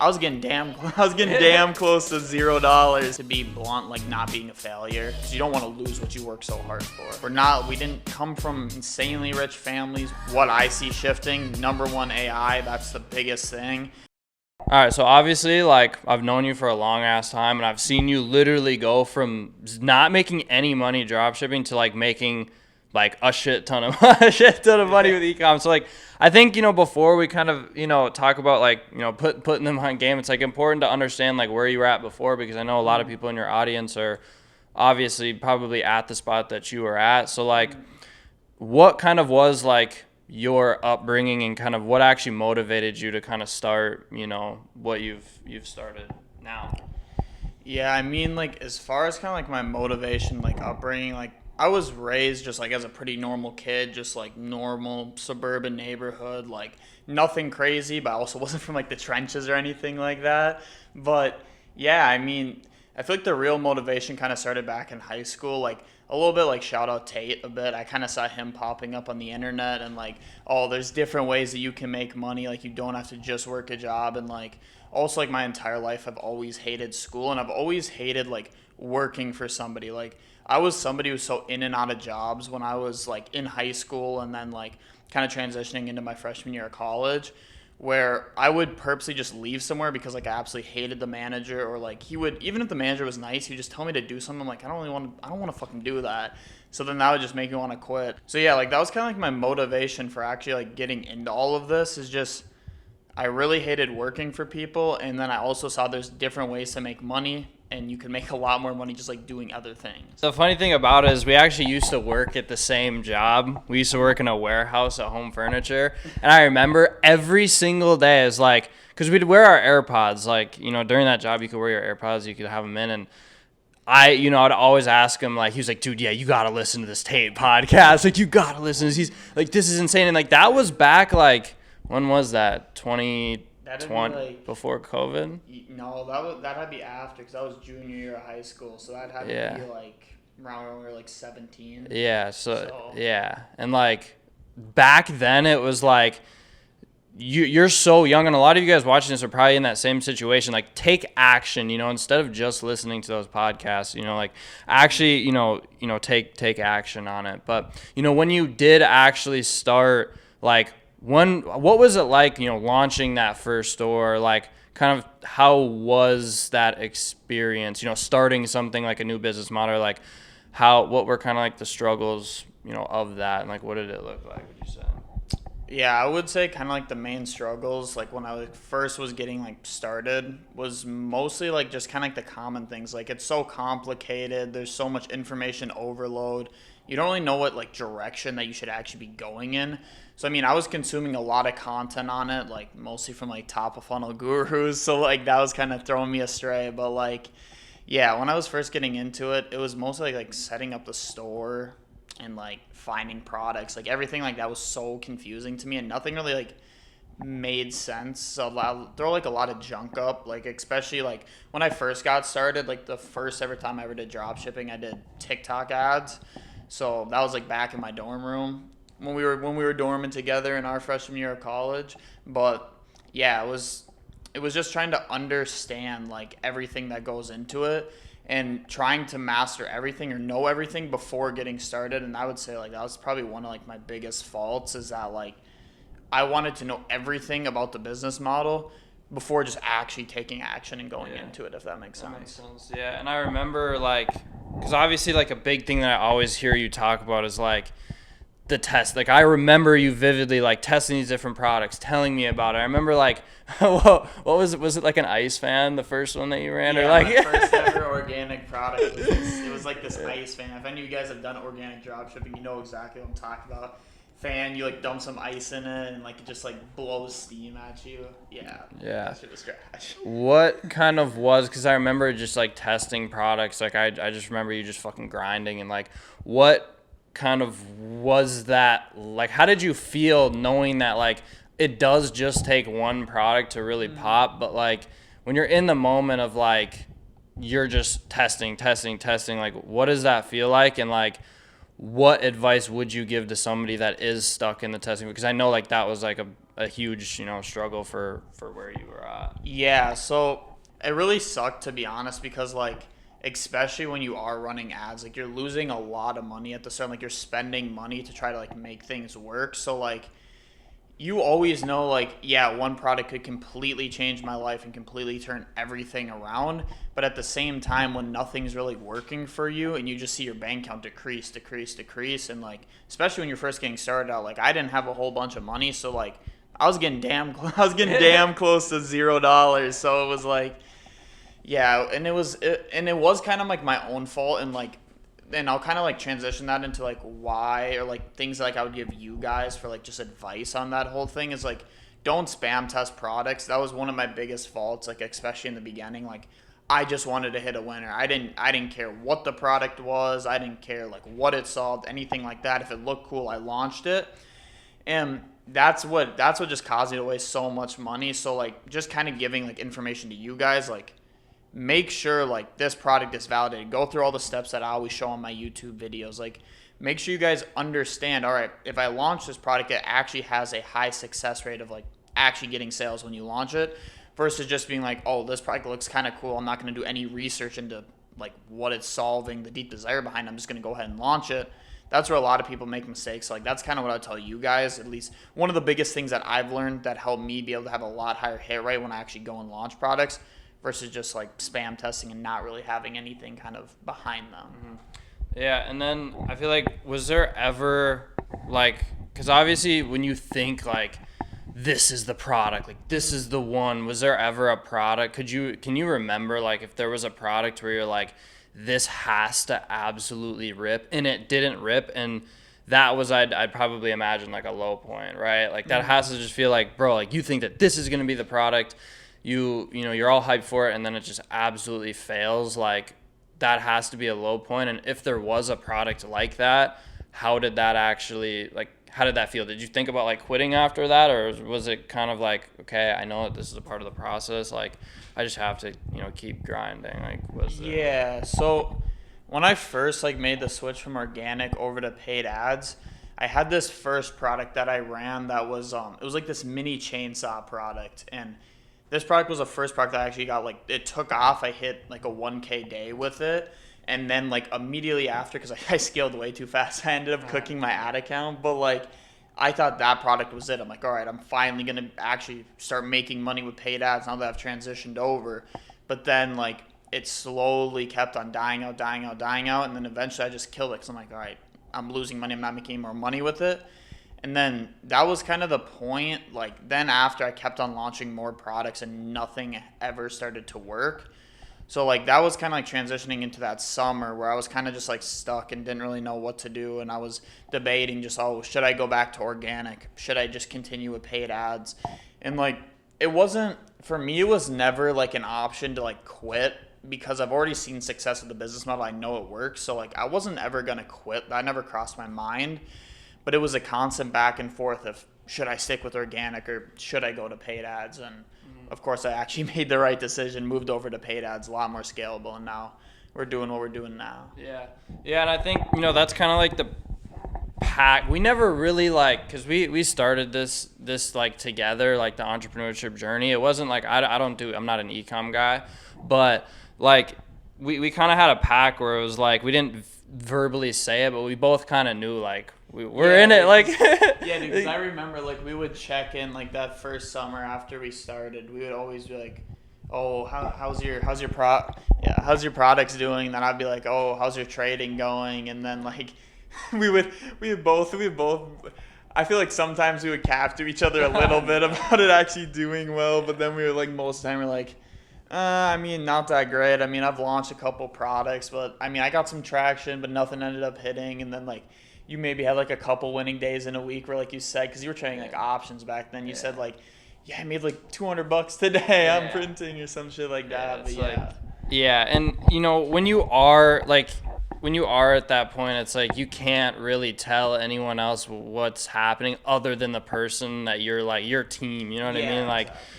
I was getting damn close to $0. To be blunt, like not being a failure, because you don't want to lose what you work so hard for. We didn't come from insanely rich families. What I see shifting, number one, AI, that's the biggest thing. All right, so obviously, like, I've known you for a long ass time, and I've seen you literally go from not making any money dropshipping to like making like a shit ton of money with ecom. So like, I think, before we kind of, talk about like, putting them on game, it's like important to understand like where you were at before, because I know a lot of people in your audience are obviously probably at the spot that you were at. So like, what kind of was like your upbringing, and kind of what actually motivated you to kind of start, what you've started now? Yeah, I mean, like, as far as kind of like my motivation, like upbringing, like I was raised just like as a pretty normal kid, just like normal suburban neighborhood, like nothing crazy, but I also wasn't from like the trenches or anything like that. But yeah, I mean, I feel like the real motivation kind of started back in high school, like a little bit like shout out Tate a bit. I kind of saw him popping up on the internet and like, oh, there's different ways that you can make money. Like you don't have to just work a job. And like also like my entire life I've always hated school, and I've always hated like working for somebody. Like I was somebody who was so in and out of jobs when I was like in high school, and then like kind of transitioning into my freshman year of college, where I would purposely just leave somewhere because like I absolutely hated the manager, or like he would, even if the manager was nice, he would just tell me to do something. I'm like, I don't want to fucking do that. So then that would just make me want to quit. So yeah, like that was kind of like my motivation for actually like getting into all of this, is just I really hated working for people, and then I also saw there's different ways to make money, and you can make a lot more money just like doing other things. The funny thing about it is we actually used to work at the same job. We used to work in a warehouse at Home Furniture, and I remember every single day is like, because we'd wear our AirPods, like, during that job you could wear your AirPods, you could have them in, and I'd always ask him, like, he was like, dude, yeah, you got to listen to this Tate podcast. Like, you got to listen. He's like, this is insane. And like, that was back, like, when was that? 2020, like, before COVID? No, that had to be after, because that was junior year of high school. So that had to be like around when we were like 17. Yeah. Yeah. And like back then it was like, you're so young, and a lot of you guys watching this are probably in that same situation. Like, take action, instead of just listening to those podcasts, like actually, take action on it. But, when you did actually start, like, what was it like, launching that first store? Like, kind of how was that experience, starting something like a new business model? Like, what were kind of like the struggles, of that, and like, what did it look like, would you say? Yeah, I would say kind of like the main struggles, like when I first was getting like started, was mostly like just kind of like the common things. Like it's so complicated. There's so much information overload. You don't really know what like direction that you should actually be going in. So I mean, I was consuming a lot of content on it, like mostly from like top of funnel gurus. So like that was kind of throwing me astray. But like, yeah, when I was first getting into it, it was mostly like setting up the store and like finding products. Like everything like that was so confusing to me, and nothing really like made sense. So I'll throw like a lot of junk up, like especially like when I first got started, like the first ever time I ever did drop shipping, I did TikTok ads. So that was like back in my dorm room when we were dorming together in our freshman year of college. But yeah, it was just trying to understand like everything that goes into it, and trying to master everything or know everything before getting started. And I would say like that was probably one of like my biggest faults, is that like I wanted to know everything about the business model before just actually taking action and going into it, if that makes sense. That makes sense. Yeah. And I remember like, because obviously like a big thing that I always hear you talk about is like the test. Like I remember you vividly like testing these different products, telling me about it. I remember like, what was it? Was it like an ice fan, the first one that you ran? Yeah, or like my first ever organic product. It was like this ice fan. If any of you guys have done organic drop shipping, you know exactly what I'm talking about. Fan, you like dump some ice in it, and like it just like blows steam at you. Yeah. That shit was trash. What kind of was, because I remember just like testing products, like I just remember you just fucking grinding, and like what kind of was that like? How did you feel knowing that like it does just take one product to really pop, but like when you're in the moment of like you're just testing, like what does that feel like? And like what advice would you give to somebody that is stuck in the testing? Because I know like that was like a huge, struggle for where you were at? Yeah, so it really sucked, to be honest, because like especially when you are running ads, like you're losing a lot of money at the start. Like you're spending money to try to like make things work. So like you always know, like, yeah, one product could completely change my life and completely turn everything around. But at the same time, when nothing's really working for you and you just see your bank account decrease, and like, especially when you're first getting started out, like, I didn't have a whole bunch of money. So, like, I was getting I was getting damn close to $0. So it was like, yeah, and it was kind of like my own fault, and like, and I'll kind of like transition that into like why, or like things like I would give you guys for like just advice on that whole thing is like, don't spam test products. That was one of my biggest faults, like especially in the beginning. Like I just wanted to hit a winner. I didn't care what the product was. I didn't care like what it solved, anything like that. If it looked cool, I launched it. And that's what just caused me to waste so much money. So like just kind of giving like information to you guys, like make sure like this product is validated. Go through all the steps that I always show on my YouTube videos. Like make sure you guys understand, all right, if I launch this product, it actually has a high success rate of like actually getting sales when you launch it, versus just being like, oh, this product looks kind of cool. I'm not going to do any research into like what it's solving, the deep desire behind it. I'm just going to go ahead and launch it. That's where a lot of people make mistakes. Like that's kind of what I tell you guys. At least one of the biggest things that I've learned that helped me be able to have a lot higher hit rate when I actually go and launch products versus just like spam testing and not really having anything kind of behind them. Mm-hmm. Yeah, and then I feel like, was there ever like, because obviously when you think like this is the product, like this is the one, was there ever a product? Can you remember like if there was a product where you're like, this has to absolutely rip, and it didn't rip, and that was, I'd probably imagine like a low point, right? Like that has to just feel like, bro, like you think that this is gonna be the product, you're all hyped for it, and then it just absolutely fails. Like that has to be a low point. And if there was a product like that, how did that feel? Did you think about like quitting after that, or was it kind of like, okay, I know that this is a part of the process, like I just have to keep grinding? Like Yeah, so when I first like made the switch from organic over to paid ads, I had this first product that I ran that was it was like this mini chainsaw product. And this product was the first product that I actually got, like, it took off. I hit like a 1K day with it. And then like immediately after, because I scaled way too fast, I ended up cooking my ad account. But like I thought that product was it. I'm like, all right, I'm finally going to actually start making money with paid ads now that I've transitioned over. But then like it slowly kept on dying out. And then eventually I just killed it because I'm like, all right, I'm losing money. I'm not making any more money with it. And then that was kind of the point. Like then after I kept on launching more products and nothing ever started to work. So like that was kind of like transitioning into that summer where I was kind of just like stuck and didn't really know what to do. And I was debating just, oh, should I go back to organic? Should I just continue with paid ads? And like it wasn't, for me, it was never like an option to like quit, because I've already seen success with the business model. I know it works. So like I wasn't ever going to quit. That never crossed my mind. But it was a constant back and forth of, should I stick with organic or should I go to paid ads? And of course I actually made the right decision, moved over to paid ads, a lot more scalable, and now we're doing what we're doing now. Yeah, and I think that's kind of like the pack. We never really like, because we started this like together, like the entrepreneurship journey. It wasn't like I'm not an ecom guy, but like we kind of had a pack where it was like we didn't verbally say it, but we both kind of knew like we're in it, like yeah, dude, because I remember like we would check in like that first summer after we started. We would always be like, oh, how's your products doing? And then I'd be like, oh, how's your trading going? And then like we would both I feel like sometimes we would cap to each other a little bit about it actually doing well, but then we were like, most of the time we're like, I mean, not that great. I mean, I've launched a couple products, but I mean, I got some traction, but nothing ended up hitting. And then like you maybe had like a couple winning days in a week where, like you said, because you were trading like options back then, you said like, yeah, I made like $200 today. I'm printing or some shit like that. But and when you are at that point, it's like you can't really tell anyone else what's happening other than the person that you're like your team. You know what I mean? Like, exactly.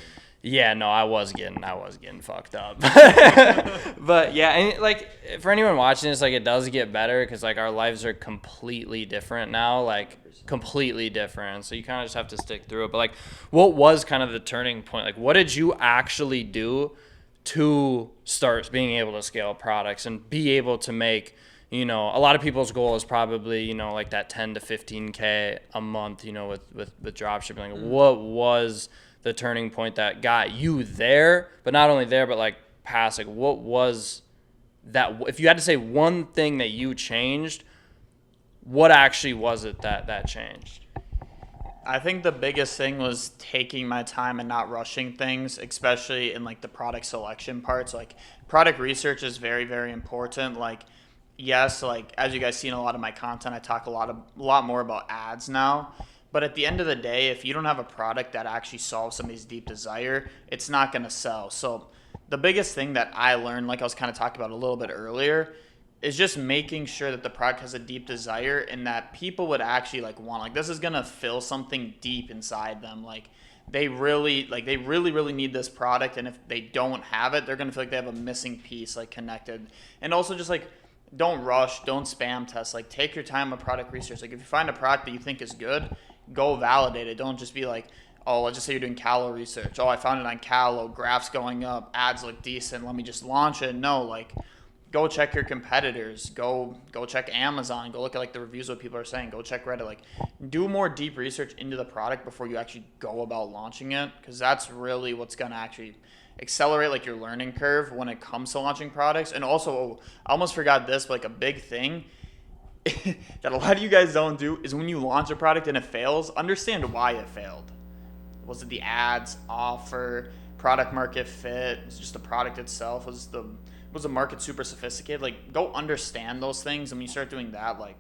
Yeah, no, I was getting fucked up. But yeah, and like for anyone watching this, like it does get better because like our lives are completely different now. Like completely different. So you kind of just have to stick through it. But like, what was kind of the turning point? Like, what did you actually do to start being able to scale products and be able to make, a lot of people's goal is probably, like that 10 to 15K a month, with drop shipping. Like, what was the turning point that got you there, but not only there, but like past, like what was that, if you had to say one thing that you changed, what actually was it that changed? I think the biggest thing was taking my time and not rushing things, especially in like the product selection parts. Like product research is very, very important. Like, yes, like as you guys see in a lot of my content, I talk a lot more about ads now. But at the end of the day, if you don't have a product that actually solves somebody's deep desire, it's not going to sell. So the biggest thing that I learned, like I was kind of talking about a little bit earlier, is just making sure that the product has a deep desire and that people would actually like want, like this is going to fill something deep inside them. Like they really need this product, and if they don't have it, they're going to feel like they have a missing piece like connected. And also just like don't rush, don't spam test. Like take your time with product research. Like if you find a product that you think is good, go validate it. Don't just be like, oh, let's just say you're doing Callo research. Oh, I found it on Callo, graphs going up, ads look decent, let me just launch it. No, like go check your competitors, go check Amazon, go look at like the reviews, what people are saying, go check Reddit. Like do more deep research into the product before you actually go about launching it, because that's really what's going to actually accelerate like your learning curve when it comes to launching products. And also, I almost forgot this, but like a big thing that a lot of you guys don't do is when you launch a product and it fails, understand why it failed. Was it the ads, offer, product market fit? Was it just the product itself? Was the market super sophisticated? Like go understand those things, and when you start doing that, like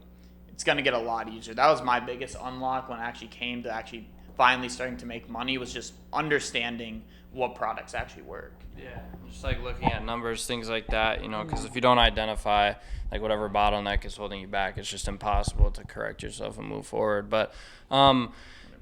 it's gonna get a lot easier. That was my biggest unlock when it actually came to actually finally starting to make money, was just understanding what products actually work. Yeah, just like looking at numbers, things like that, because if you don't identify like whatever bottleneck is holding you back, it's just impossible to correct yourself and move forward. But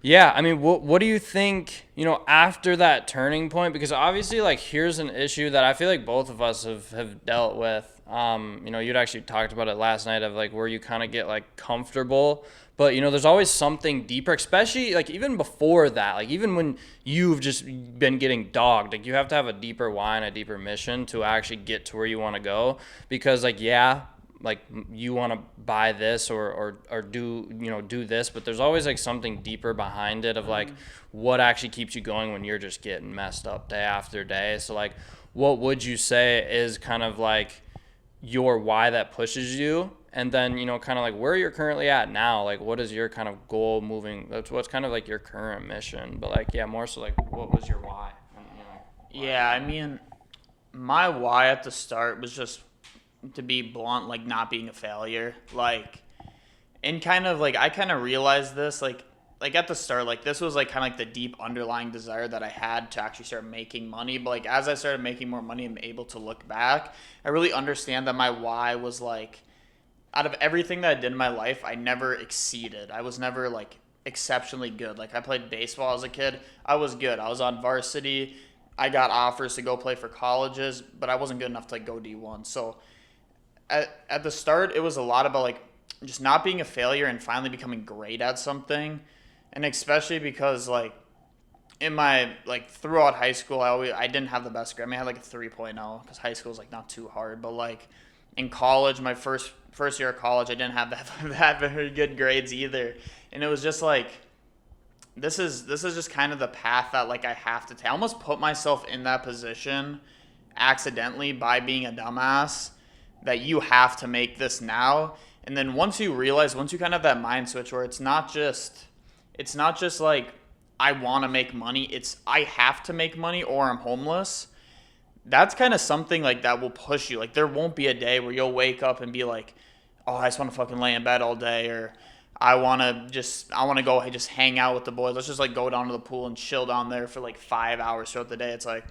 yeah, I mean, what do you think, after that turning point? Because obviously, like, here's an issue that I feel like both of us have dealt with. You'd actually talked about it last night of like where you kind of get like comfortable, but there's always something deeper, especially like even before that, like even when you've just been getting dogged, like you have to have a deeper why and a deeper mission to actually get to where you want to go. Because like, yeah, like you want to buy this or do this, but there's always like something deeper behind it of like what actually keeps you going when you're just getting messed up day after day. So like, what would you say is kind of like your why that pushes you? And then kind of like where you're currently at now, like what is your kind of goal moving, that's what's kind of like your current mission, but like, yeah, more so like what was your why? Yeah, I mean, my why at the start was just, to be blunt, like not being a failure. Like, and kind of like I kind of realized this like at the start, like this was like kind of like the deep underlying desire that I had to actually start making money. But like as I started making more money and able to look back, I really understand that my why was like, out of everything that I did in my life, I never exceeded. I was never like exceptionally good. Like I played baseball as a kid. I was good. I was on varsity. I got offers to go play for colleges, but I wasn't good enough to like go D1. So at the start, it was a lot about like just not being a failure and finally becoming great at something. And especially because like in my like throughout high school, I didn't have the best grade. I mean, I had like a 3.0 because high school is like not too hard. But like in college, my first year of college, I didn't have that very good grades either. And it was just like, this is just kind of the path that like I have to take. I almost put myself in that position accidentally by being a dumbass, that you have to make this now. And then once you kind of have that mind switch where it's not just like I want to make money, it's I have to make money or I'm homeless. That's kind of something like that will push you. Like there won't be a day where you'll wake up and be like, oh, I just want to fucking lay in bed all day, or I want to go just hang out with the boys. Let's just like go down to the pool and chill down there for like 5 hours throughout the day. It's like,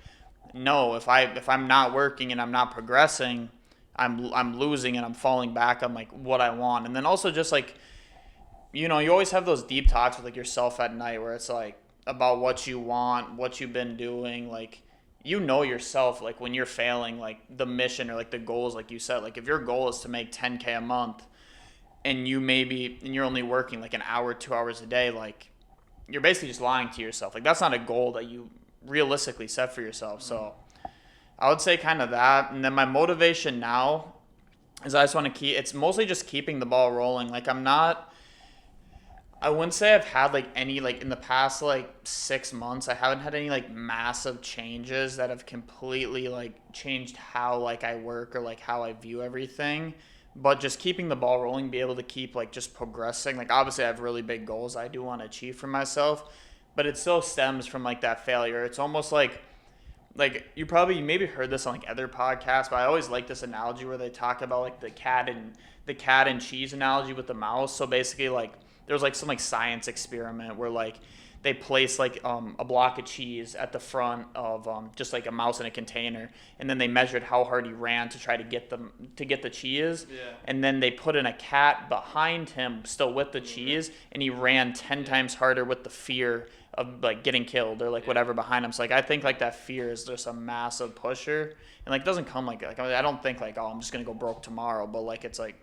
no, if I'm not working and I'm not progressing, I'm losing and I'm falling back on like what I want. And then also just like, you always have those deep talks with like yourself at night where it's like about what you want, what you've been doing, like yourself, like when you're failing, like the mission or like the goals, like you said, like if your goal is to make 10K a month, and you're only working like an hour, 2 hours a day, like you're basically just lying to yourself. Like that's not a goal that you realistically set for yourself. So I would say kind of that. And then my motivation now is I just want to it's mostly just keeping the ball rolling. Like I wouldn't say I've had like any, like in the past like 6 months, I haven't had any like massive changes that have completely like changed how like I work or like how I view everything. But just keeping the ball rolling, be able to keep like just progressing. Like obviously I have really big goals I do want to achieve for myself, but it still stems from like that failure. It's almost like you maybe heard this on like other podcasts, but I always like this analogy where they talk about like the cat and cheese analogy with the mouse. So basically like there was like some like science experiment where like they placed like a block of cheese at the front of just like a mouse in a container, and then they measured how hard he ran to try to get the cheese. Yeah. And then they put in a cat behind him still with the cheese, and he ran 10 times harder with the fear of like getting killed or like whatever behind him. So like I think like that fear is just a massive pusher, and like doesn't come like I don't think like, oh, I'm just gonna go broke tomorrow, but like it's like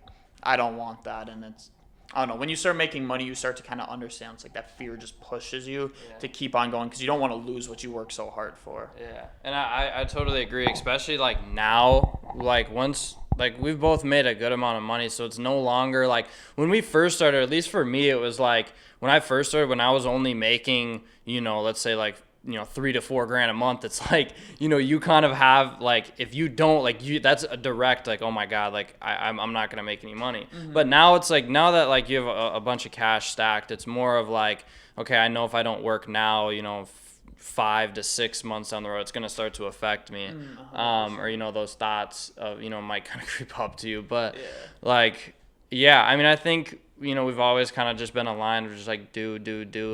I don't want that. And it's, I don't know, when you start making money, you start to kind of understand it's like that fear just pushes you to keep on going because you don't want to lose what you work so hard for. Yeah, and I totally agree, especially like now, like once, like we've both made a good amount of money, so it's no longer like when we first started, at least for me, it was like when I first started, when I was only making, let's say like, $3 to $4 a month, it's like, you kind of have like, if you don't like that's a direct like, oh my God, like I'm not gonna make any money. But now it's like, now that like you have a bunch of cash stacked, it's more of like, okay, I know if I don't work now, 5 to 6 months down the road, it's gonna start to affect me. Or those thoughts of might kind of creep up to you. But like, yeah, I mean, I think we've always kind of just been aligned. We're just like do.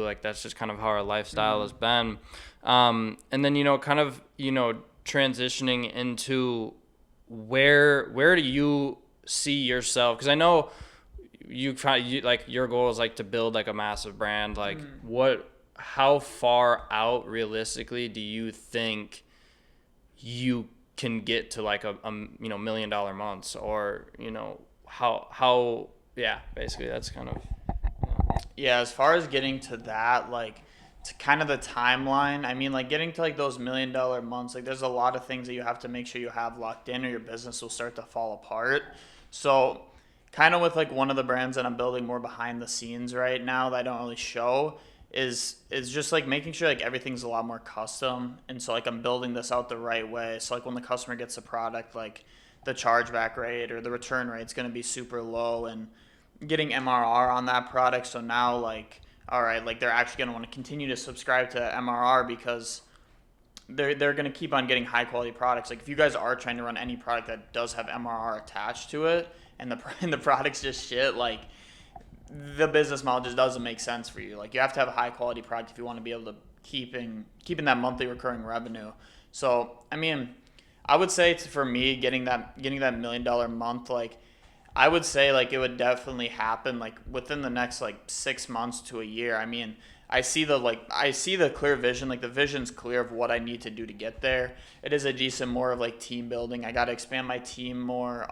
Like that's just kind of how our lifestyle has been. And then kind of transitioning into where do you see yourself? Because I know you like your goal is like to build like a massive brand. Like how far out realistically do you think you can get to like a $1 million months, or how yeah, basically that's kind of Yeah, as far as getting to that, like to kind of the timeline, I mean, like getting to like those $1 million months, like there's a lot of things that you have to make sure you have locked in or your business will start to fall apart. So kind of with like one of the brands that I'm building more behind the scenes right now that I don't really show is just like making sure like everything's a lot more custom. And so like I'm building this out the right way. So like when the customer gets the product, like the chargeback rate or the return rate is going to be super low, and getting MRR on that product. So now like, all right, like they're actually going to want to continue to subscribe to MRR because they're going to keep on getting high quality products. Like if you guys are trying to run any product that does have MRR attached to it and the product's just shit, like the business model just doesn't make sense for you. Like you have to have a high quality product if you want to be able to keeping that monthly recurring revenue. So, I mean, I would say for me getting that $1 million month, like I would say like it would definitely happen like within the next like 6 months to a year. I mean, I see the clear vision, like the vision's clear of what I need to do to get there. It is a decent more of like team building. I got to expand my team more.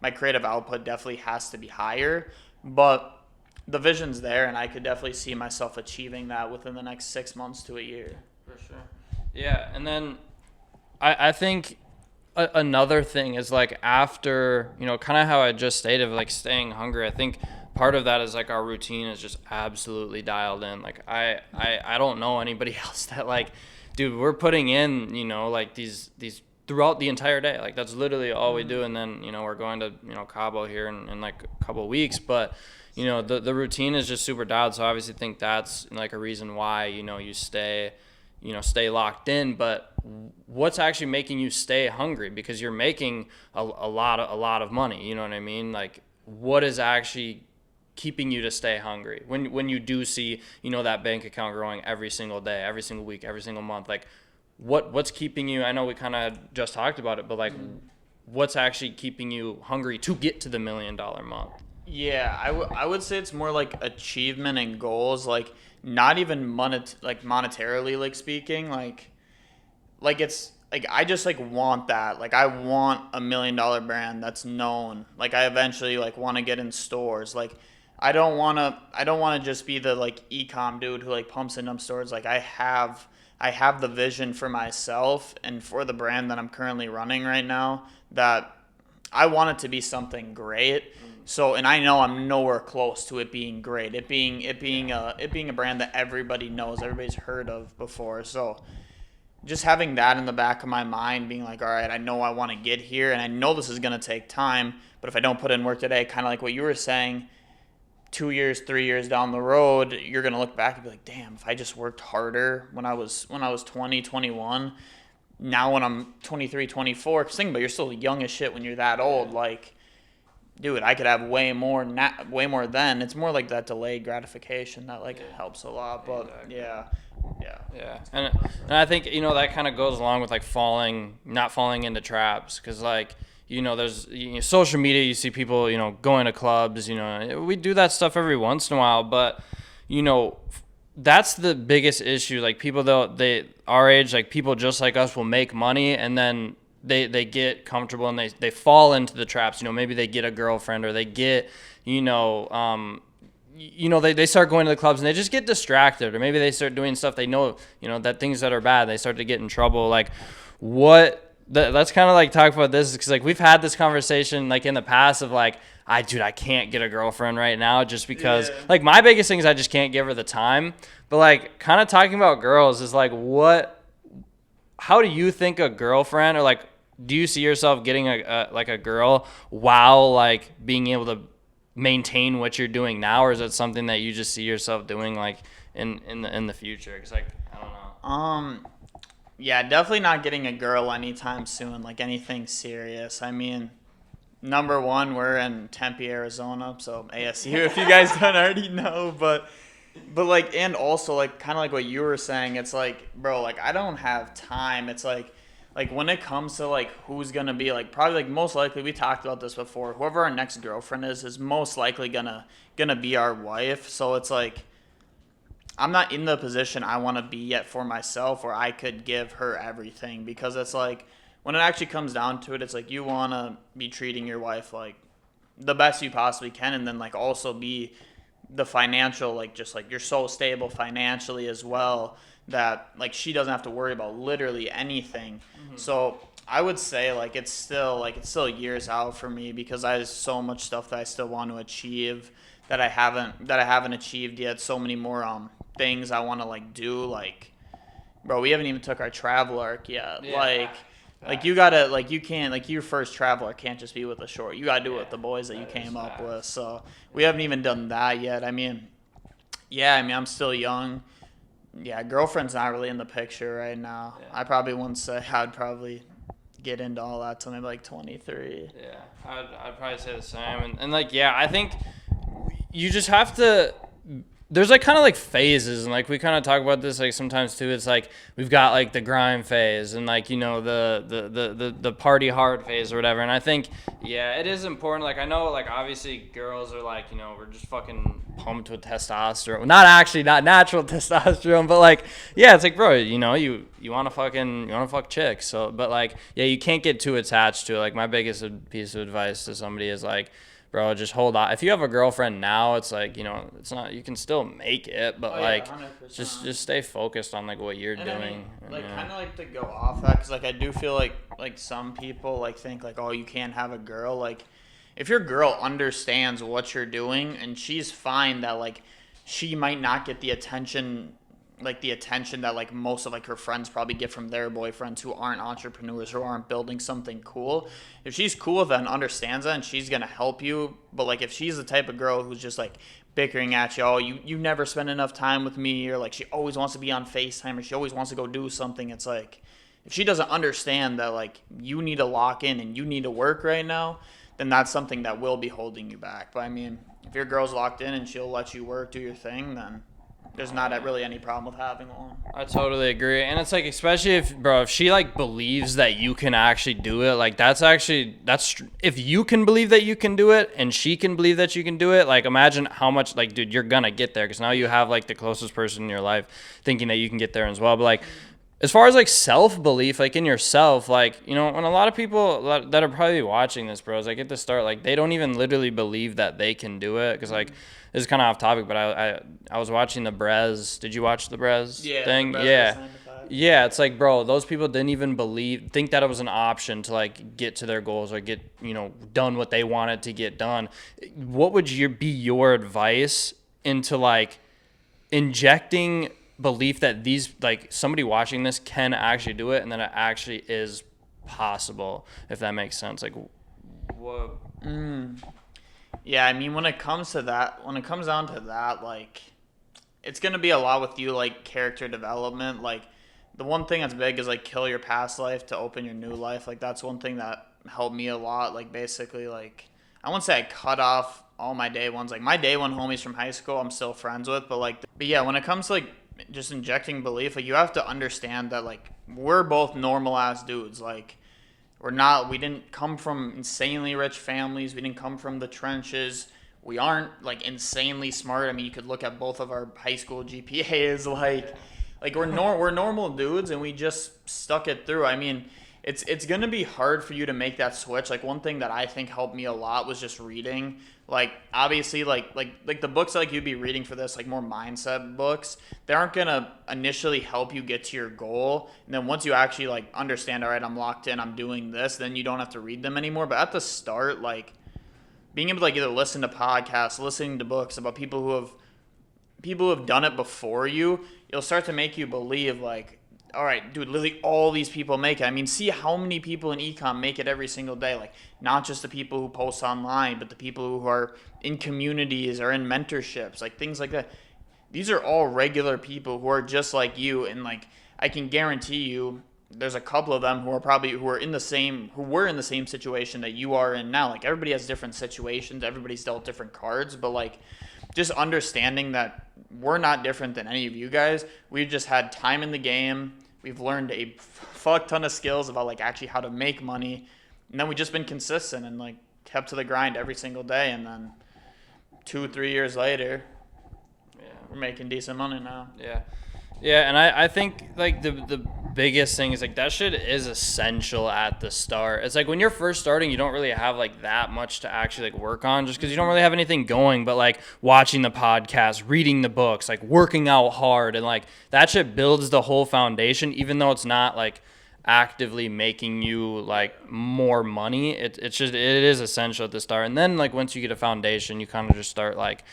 My creative output definitely has to be higher, but the vision's there, and I could definitely see myself achieving that within the next 6 months to a year. for sure. Yeah, and then I think another thing is like after kind of how I just stated, like staying hungry. I think part of that is like our routine is just absolutely dialed in. Like I don't know anybody else that like, dude, we're putting in like these throughout the entire day. Like that's literally all we do. And then we're going to Cabo here in like a couple of weeks, but the routine is just super dialed. So I obviously think that's like a reason why you stay locked in. But what's actually making you stay hungry? Because you're making a lot of money. You know what I mean? Like what is actually keeping you to stay hungry when you do see that bank account growing every single day, every single week, every single month? Like what's keeping you? I know we kind of just talked about it, but like what's actually keeping you hungry to get to the $1 million month? Yeah, I would say it's more like achievement and goals, like not even monetarily, like speaking, like it's, like I just like want that. Like I want $1 million brand that's known. Like I eventually like want to get in stores. Like I don't want to just be the like ecom dude who like pumps in them stores. Like I have the vision for myself and for the brand that I'm currently running right now that I want it to be something great. So, and I know I'm nowhere close to it being great. It being a brand that everybody knows, everybody's heard of before. So, just having that in the back of my mind, being like, all right, I know I want to get here, and I know this is gonna take time. But if I don't put in work today, kind of like what you were saying, 2 years, 3 years down the road, you're gonna look back and be like, damn, if I just worked harder when I was 20, 21, now when I'm 23, 24, because think about it, you're still young as shit when you're that old. Like, dude, I could have way more then. It's more like that delayed gratification that like helps a lot. But Exactly. yeah, Yeah, and I think that kind of goes along with like not falling into traps, because like there's social media. You see people going to clubs. We do that stuff every once in a while, but you know that's the biggest issue. Like people they our age, like people just like us will make money, and then they get comfortable and they fall into the traps. Maybe they get a girlfriend, or they get they start going to the clubs and they just get distracted, or maybe they start doing stuff they know, that things that are bad, they start to get in trouble. Like let's kind of like talk about this, because like we've had this conversation like in the past of like, I can't get a girlfriend right now just because like my biggest thing is I just can't give her the time. But like kind of talking about girls is like, how do you think a girlfriend, or like, do you see yourself getting a girl while like being able to maintain what you're doing now, or is it something that you just see yourself doing like in the future? Because like I don't know. Yeah, definitely not getting a girl anytime soon. Like anything serious. I mean, number one, we're in Tempe, Arizona, so ASU. If you guys don't already know, but like, and also like kind of like what you were saying, it's like, bro, like I don't have time. It's like when it comes to like who's gonna be like, probably like most likely, we talked about this before, whoever our next girlfriend is most likely gonna be our wife. So it's like I'm not in the position I want to be yet for myself where I could give her everything, because it's like when it actually comes down to it, it's like you want to be treating your wife like the best you possibly can, and then like also be the financial, like just like you're so stable financially as well that like she doesn't have to worry about literally anything. So I would say like it's still years out for me, because I have so much stuff that I still want to achieve that I haven't achieved yet. So many more things I want to like do. Like, bro, we haven't even took our travel arc yet. Like you gotta, like you can't, like your first travel arc can't just be with the short. You gotta do it with the boys that you came up with. So we haven't even done that yet. I mean, I'm still young. Yeah, girlfriend's not really in the picture right now. I probably wouldn't say I'd probably get into all that till maybe like 23. Yeah, I'd probably say the same. And like, yeah, I think you just have to. There's like kind of like phases, and like we kind of talk about this like sometimes too. It's like we've got like the grind phase, and like the party hard phase or whatever. And I think it is important. Like I know like obviously girls are like we're just fucking pumped with testosterone. Not natural testosterone, but like it's like, bro, you want to fuck chicks. So but like you can't get too attached to it. Like my biggest piece of advice to somebody is like, bro, just hold on. If you have a girlfriend now, it's like, it's not, you can still make it, but like 100%. just stay focused on like what you're And doing. I mean, like kind of like to go off that, because like I do feel like some people like think like, oh, you can't have a girl. Like if your girl understands what you're doing and she's fine that like she might not get the attention that like most of like her friends probably get from their boyfriends who aren't entrepreneurs, who aren't building something cool. If she's cool with that and understands that, and she's gonna help you. But like if she's the type of girl who's just like bickering at you, oh, you never spend enough time with me, or like she always wants to be on FaceTime, or she always wants to go do something, it's like if she doesn't understand that like you need to lock in and you need to work right now, then that's something that will be holding you back. But I mean, if your girl's locked in and she'll let you work, do your thing, then there's not really any problem with having one. I totally agree. And it's like, especially if she like believes that you can actually do it, like that's if you can believe that you can do it and she can believe that you can do it, like imagine how much, like, dude, you're gonna get there, because now you have like the closest person in your life thinking that you can get there as well. But like, as far as like self-belief, like in yourself, like, you know, when a lot of people that are probably watching this, bros, like at the start, like they don't even literally believe that they can do it. Cause like, this is kind of off topic, but I was watching the Brez. Did you watch the Brez thing? The Yeah. Best 9 to 5. Yeah. It's like, bro, those people didn't even think that it was an option to like get to their goals or get, you know, done what they wanted to get done. What would be your advice into like injecting belief that these, like, somebody watching this can actually do it and that it actually is possible, if that makes sense? Like, what? Yeah, I mean, when it comes down to that, like, it's gonna be a lot with you, like character development. Like, the one thing that's big is like kill your past life to open your new life. Like, that's one thing that helped me a lot. Like, basically, like, I wouldn't say I cut off all my day ones. Like, my day one homies from high school, I'm still friends with. But yeah, when it comes to like just injecting belief, like, you have to understand that like we're both normal ass dudes. Like, we didn't come from insanely rich families. We didn't come from the trenches. We aren't like insanely smart. I mean, you could look at both of our high school GPAs. Like we're normal dudes, and we just stuck it through. I mean, it's gonna be hard for you to make that switch. Like, one thing that I think helped me a lot was just reading. Like, obviously, like the books like you'd be reading for this, like more mindset books, they aren't gonna initially help you get to your goal. And then once you actually like understand, all right, I'm locked in, I'm doing this, then you don't have to read them anymore. But at the start, like, being able to like either listen to podcasts, listening to books about people who have done it before you, it'll start to make you believe like, all right, dude, literally all these people make it. I mean, see how many people in ecom make it every single day. Like, not just the people who post online, but the people who are in communities or in mentorships, like things like that. These are all regular people who are just like you, and like, I can guarantee you there's a couple of them who were in the same situation that you are in now. Like, everybody has different situations, everybody's dealt different cards, but like, just understanding that we're not different than any of you guys. We've just had time in the game. We've learned a fuck ton of skills about like actually how to make money, and then we've just been consistent and like kept to the grind every single day. And then 2-3 years later, Yeah. we're making decent money now. Yeah. Yeah, and I think like the biggest thing is like that shit is essential at the start. It's like when you're first starting, you don't really have like that much to actually like work on just because you don't really have anything going, but like watching the podcast, reading the books, like working out hard, and like that shit builds the whole foundation, even though it's not like actively making you like more money. It is essential at the start. And then like once you get a foundation, you kind of just start like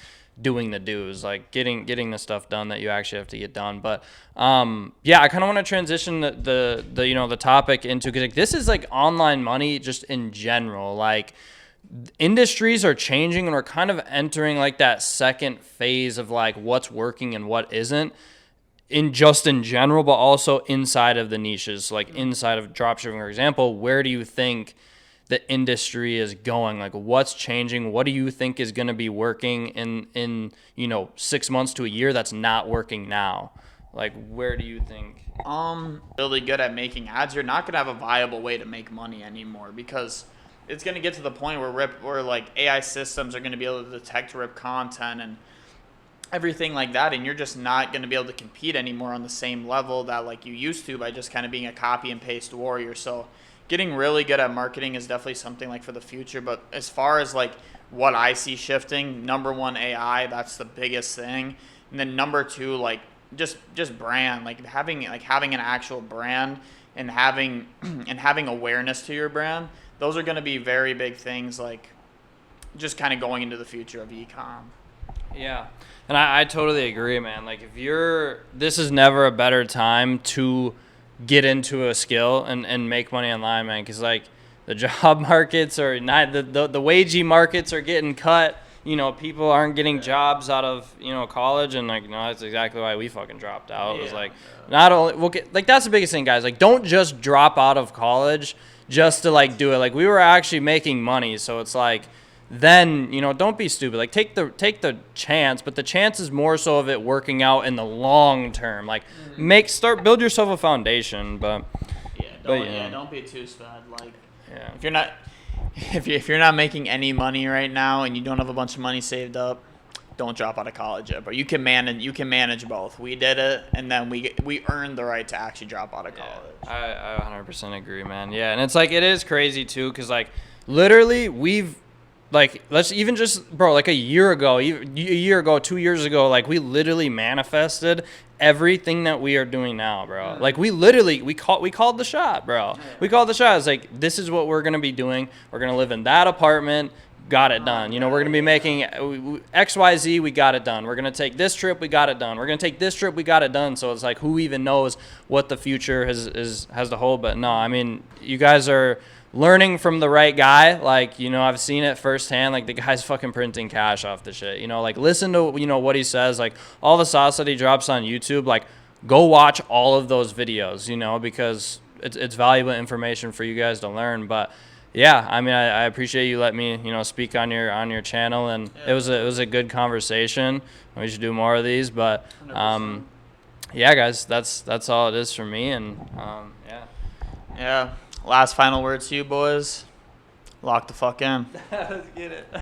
doing the do's, like getting the stuff done that you actually have to get done. But yeah, I kind of want to transition the you know, the topic into, because like this is like online money just in general. Like, industries are changing and we're kind of entering like that second phase of like what's working and what isn't, in general, but also inside of the niches. Like inside of dropshipping, for example, where do you think the industry is going? Like, what's changing? What do you think is going to be working in you know, 6 months to a year that's not working now? Like, where do you think? Really good at making ads. You're not gonna have a viable way to make money anymore, because it's gonna get to the point where like AI systems are gonna be able to detect rip content and everything like that, and you're just not going to be able to compete anymore on the same level that like you used to by just kind of being a copy and paste warrior. So getting really good at marketing is definitely something like for the future. But as far as like what I see shifting, number one, AI, that's the biggest thing. And then number two, like just brand, like having an actual brand and having awareness to your brand. Those are going to be very big things, like just kind of going into the future of ecom. Yeah. And I totally agree, man. Like, this is never a better time to get into a skill and make money online, man. Because, like, the job markets are not, the wagey markets are getting cut. You know, people aren't getting jobs out of, you know, college. And, like, you know, that's exactly why we fucking dropped out. It was like, not only, like, that's the biggest thing, guys. Like, don't just drop out of college just to, like, do it. Like, we were actually making money. So it's like, then, you know, don't be stupid. Like, take the chance, but the chance is more so of it working out in the long term. Like, build yourself a foundation. But Don't be too sad. Like, yeah, if you're not making any money right now and you don't have a bunch of money saved up, don't drop out of college yet, but you can manage both. We did it, and then we earned the right to actually drop out of college. I 100% agree, man. Yeah, and it's like it is crazy too, because like literally we've like let's even just bro like a year ago, 2 years ago, like we literally manifested everything that we are doing now, bro. Like we literally we called the shot, bro. We called the shot. It's like this is what we're gonna be doing. We're gonna live in that apartment. Got it done. You know, we're going to be making XYZ, we got it done. We're going to take this trip, we got it done. We're going to take this trip, we got it done. So it's like, who even knows what the future has to hold? But no, I mean, you guys are learning from the right guy. Like, you know, I've seen it firsthand. Like, the guy's fucking printing cash off the shit. You know, like, listen to, you know, what he says. Like, all the sauce that he drops on YouTube, like, go watch all of those videos, you know, because it's valuable information for you guys to learn. But yeah, I mean, I appreciate you letting me, you know, speak on your channel, and it was a good conversation. We should do more of these, but yeah, guys, that's all it is for me, and Yeah. Last final words to you boys. Lock the fuck in. Let's get it.